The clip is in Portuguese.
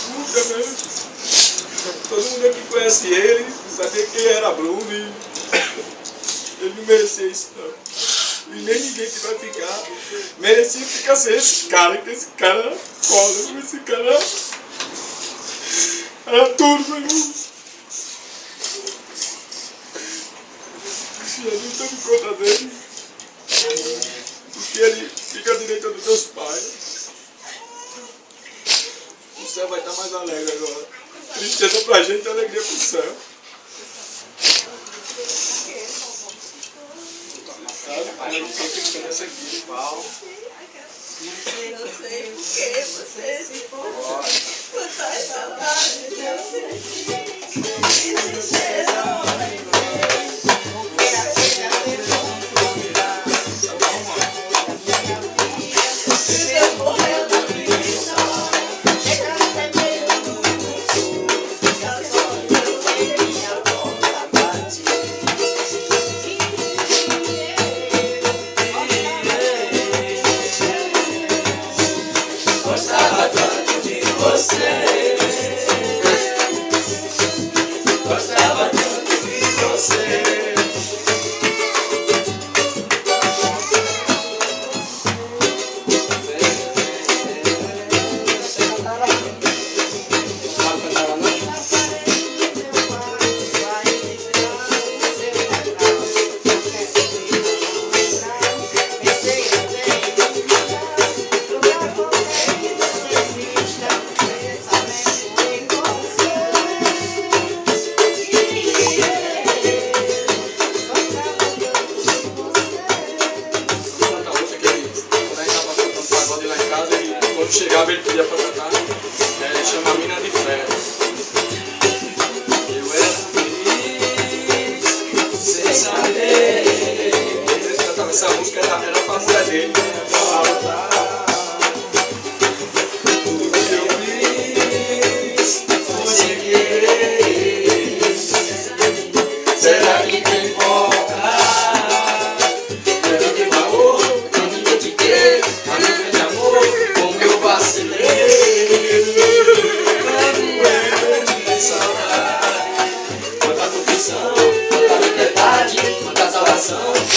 Nunca mesmo. Todo mundo aqui conhece ele, sabia quem era Bruno e ele não merecia isso não. E nem ninguém que vai ficar merecia ficar sem esse cara, que esse cara era foda, esse cara era tudo, meu irmão. Jesus tome conta dele, porque ele fica à direita dos teus pais. O céu vai estar mais alegre agora. Tristeza pra gente e alegria pro céu. Sabe? A gente sempre fica nessa aqui, pau. Eu sei porque você se for. Quantas saudades eu senti. Tristeza. Gostava tanto de você. Gostava tanto de você. Quando chegava ele pedia pra cantar, ele chama a mina de férias. Eu era feliz sem saber. Ele cantava essa música, era pra mulher dele, né?